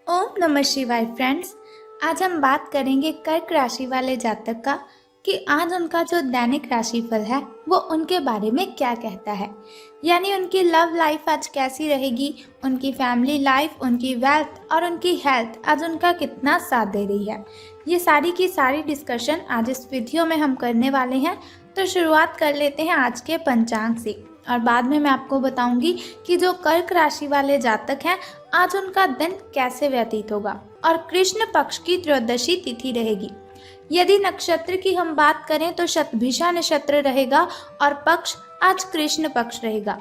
ओम नमः शिवाय फ्रेंड्स। आज हम बात करेंगे कर्क राशि वाले जातक का कि आज उनका जो दैनिक राशिफल है वो उनके बारे में क्या कहता है। यानी उनकी लव लाइफ आज कैसी रहेगी, उनकी फैमिली लाइफ, उनकी वेल्थ और उनकी हेल्थ आज उनका कितना साथ दे रही है। ये सारी की सारी डिस्कशन आज इस वीडियो में हम करने वाले हैं। तो शुरुआत कर लेते हैं आज के पंचांग से और बाद में मैं आपको बताऊंगी कि जो कर्क राशि वाले जातक हैं आज उनका दिन कैसे व्यतीत होगा और कृष्ण पक्ष की त्रयोदशी तिथि रहेगी। यदि नक्षत्र की हम बात करें तो शतभिषा नक्षत्र रहेगा और पक्ष आज कृष्ण पक्ष रहेगा।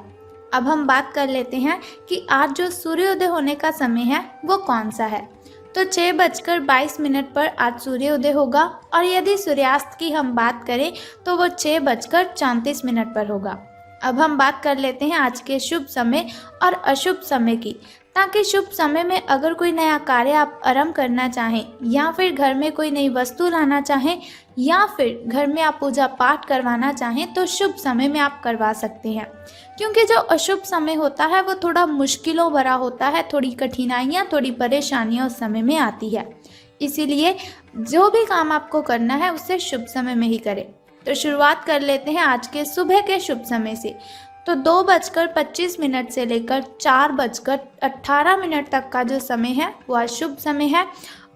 अब हम बात कर लेते हैं कि आज जो सूर्योदय होने का समय है वो कौन सा है। तो 6:22 पर आज सूर्योदय होगा और यदि सूर्यास्त की हम बात करें तो वो 6:34 पर होगा। अब हम बात कर लेते हैं आज के शुभ समय और अशुभ समय की, ताकि शुभ समय में अगर कोई नया कार्य आप आरंभ करना चाहें या फिर घर में कोई नई वस्तु लाना चाहें या फिर घर में आप पूजा पाठ करवाना चाहें तो शुभ समय में आप करवा सकते हैं। क्योंकि जो अशुभ समय होता है वो थोड़ा मुश्किलों भरा होता है, थोड़ी कठिनाइयाँ, थोड़ी परेशानियाँ उस समय में आती है। इसीलिए जो भी काम आपको करना है उसे शुभ समय में ही करें। तो शुरुआत कर लेते हैं आज के सुबह के शुभ समय से। तो 2:25 से लेकर 4:18 तक का जो समय है वह शुभ समय है।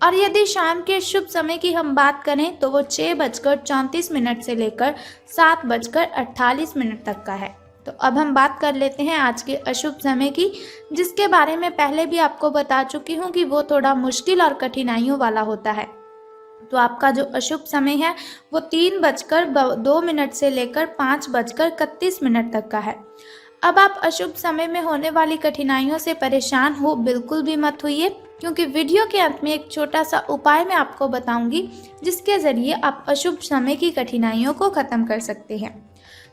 और यदि शाम के शुभ समय की हम बात करें तो वो 6:34 से लेकर 7:48 तक का है। तो अब हम बात कर लेते हैं आज के अशुभ समय की, जिसके बारे में पहले भी आपको बता चुकी हूँ कि वो थोड़ा मुश्किल और कठिनाइयों वाला होता है। तो आपका जो अशुभ समय है वो 3:02 से लेकर 5:31 तक का है। अब आप अशुभ समय में होने वाली कठिनाइयों से परेशान हो बिल्कुल भी मत होइए, क्योंकि वीडियो के अंत में एक छोटा सा उपाय मैं आपको बताऊंगी जिसके ज़रिए आप अशुभ समय की कठिनाइयों को ख़त्म कर सकते हैं।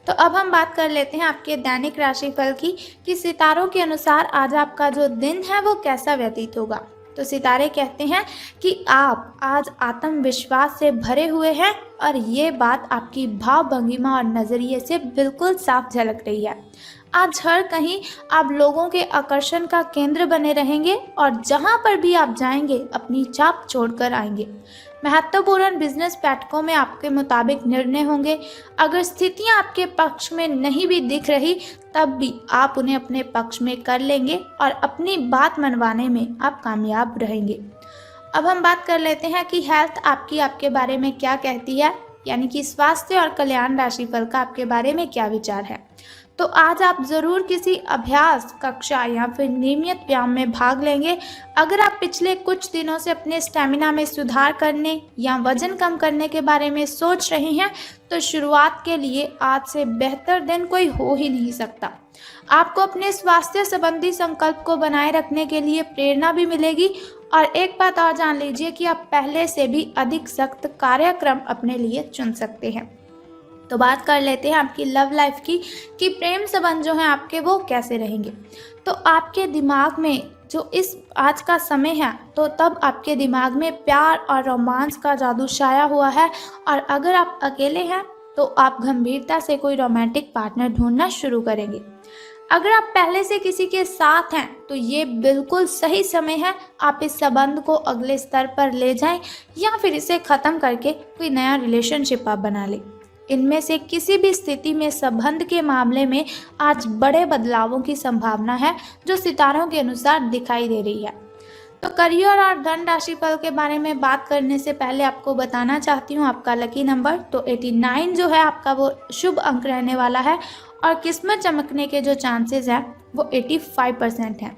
तो अब हम बात कर लेते हैं आपके दैनिक राशिफल की कि सितारों के अनुसार आज आपका जो दिन है वो कैसा व्यतीत होगा। तो सितारे कहते हैं कि आप आज आत्मविश्वास से भरे हुए हैं और ये बात आपकी भाव भंगिमा और नज़रिए से बिल्कुल साफ झलक रही है। आज हर कहीं आप लोगों के आकर्षण का केंद्र बने रहेंगे और जहां पर भी आप जाएंगे अपनी छाप छोड़कर आएंगे। महत्वपूर्ण बिजनेस बैठकों में आपके मुताबिक निर्णय होंगे। अगर स्थितियां आपके पक्ष में नहीं भी दिख रही तब भी आप उन्हें अपने पक्ष में कर लेंगे और अपनी बात मनवाने में आप कामयाब रहेंगे। अब हम बात कर लेते हैं कि हेल्थ आपकी आपके बारे में क्या कहती है, यानी कि स्वास्थ्य और कल्याण राशिफल का आपके बारे में क्या विचार है। तो आज आप ज़रूर किसी अभ्यास कक्षा या फिर नियमित व्यायाम में भाग लेंगे। अगर आप पिछले कुछ दिनों से अपने स्टेमिना में सुधार करने या वजन कम करने के बारे में सोच रहे हैं तो शुरुआत के लिए आज से बेहतर दिन कोई हो ही नहीं सकता। आपको अपने स्वास्थ्य संबंधी संकल्प को बनाए रखने के लिए प्रेरणा भी मिलेगी। और एक बात और जान लीजिए कि आप पहले से भी अधिक सख्त कार्यक्रम अपने लिए चुन सकते हैं। तो बात कर लेते हैं आपकी लव लाइफ की कि प्रेम संबंध जो हैं आपके वो कैसे रहेंगे। तो आपके दिमाग में जो इस आज का समय है तो तब आपके दिमाग में प्यार और रोमांस का जादू छाया हुआ है। और अगर आप अकेले हैं तो आप गंभीरता से कोई रोमांटिक पार्टनर ढूंढना शुरू करेंगे। अगर आप पहले से किसी के साथ हैं तो ये बिल्कुल सही समय है, आप इस संबंध को अगले स्तर पर ले जाएं या फिर इसे ख़त्म करके कोई नया रिलेशनशिप आप बना लें। इनमें से किसी भी स्थिति में संबंध के मामले में आज बड़े बदलावों की संभावना है जो सितारों के अनुसार दिखाई दे रही है। तो करियर और धन राशिफल के बारे में बात करने से पहले आपको बताना चाहती हूँ आपका लकी नंबर तो 89 जो है आपका वो शुभ अंक रहने वाला है और किस्मत चमकने के जो चांसेस हैं वो 85% हैं।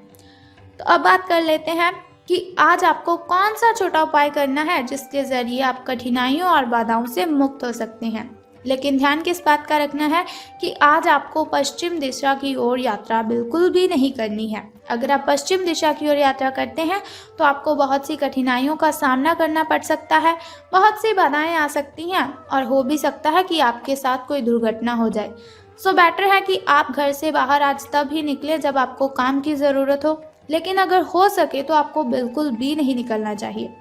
तो अब बात कर लेते हैं कि आज आपको कौन सा छोटा उपाय करना है जिसके ज़रिए आप कठिनाइयों और बाधाओं से मुक्त हो सकते हैं। लेकिन ध्यान किस बात का रखना है कि आज आपको पश्चिम दिशा की ओर यात्रा बिल्कुल भी नहीं करनी है। अगर आप पश्चिम दिशा की ओर यात्रा करते हैं तो आपको बहुत सी कठिनाइयों का सामना करना पड़ सकता है, बहुत सी बाधाएं आ सकती हैं और हो भी सकता है कि आपके साथ कोई दुर्घटना हो जाए। सो बेटर है कि आप घर से बाहर आज तब ही निकले जब आपको काम की ज़रूरत हो, लेकिन अगर हो सके तो आपको बिल्कुल भी नहीं निकलना चाहिए।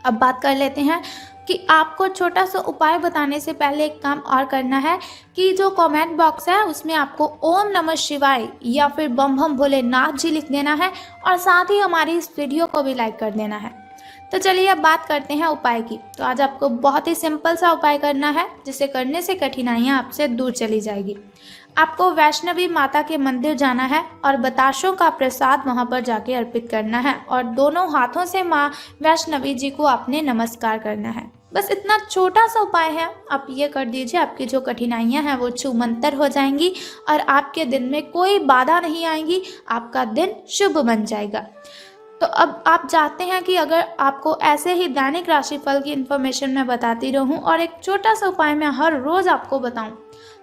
अब बात कर लेते हैं कि आपको छोटा सा उपाय बताने से पहले एक काम और करना है कि जो कमेंट बॉक्स है उसमें आपको ओम नमः शिवाय या फिर बम बम भोलेनाथ जी लिख देना है और साथ ही हमारी इस वीडियो को भी लाइक कर देना है। तो चलिए अब बात करते हैं उपाय की। तो आज आपको बहुत ही सिंपल सा उपाय करना है जिसे करने से कठिनाइयाँ आपसे दूर चली जाएगी। आपको वैष्णवी माता के मंदिर जाना है और बताशों का प्रसाद वहां पर जाके अर्पित करना है और दोनों हाथों से माँ वैष्णवी जी को आपने नमस्कार करना है। बस इतना छोटा सा उपाय है, आप ये कर दीजिए, आपकी जो कठिनाइयां हैं वो छूमंतर हो जाएंगी और आपके दिन में कोई बाधा नहीं आएंगी, आपका दिन शुभ बन जाएगा। तो अब आप चाहते हैं कि अगर आपको ऐसे ही दैनिक राशिफल की इन्फॉर्मेशन मैं बताती रहूं और एक छोटा सा उपाय मैं हर रोज़ आपको बताऊं,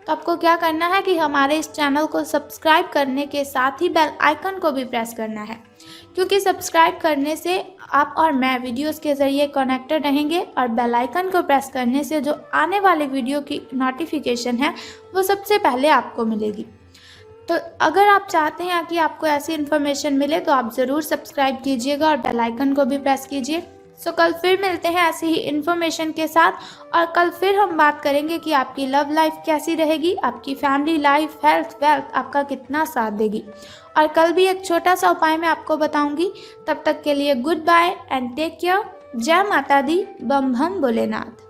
तो आपको क्या करना है कि हमारे इस चैनल को सब्सक्राइब करने के साथ ही बेल आइकन को भी प्रेस करना है, क्योंकि सब्सक्राइब करने से आप और मैं वीडियोस के ज़रिए कनेक्टेड रहेंगे और बेल आइकन को प्रेस करने से जो आने वाली वीडियो की नोटिफिकेशन है वो सबसे पहले आपको मिलेगी। तो अगर आप चाहते हैं कि आपको ऐसी इन्फॉर्मेशन मिले तो आप ज़रूर सब्सक्राइब कीजिएगा और बेल आइकन को भी प्रेस कीजिए। सो कल फिर मिलते हैं ऐसी ही इन्फॉर्मेशन के साथ और कल फिर हम बात करेंगे कि आपकी लव लाइफ कैसी रहेगी, आपकी फैमिली लाइफ, हेल्थ, वेल्थ आपका कितना साथ देगी। और कल भी एक छोटा सा उपाय मैं आपको बताऊंगी। तब तक के लिए goodbye and take care. जय माता दी, बम बम भोलेनाथ।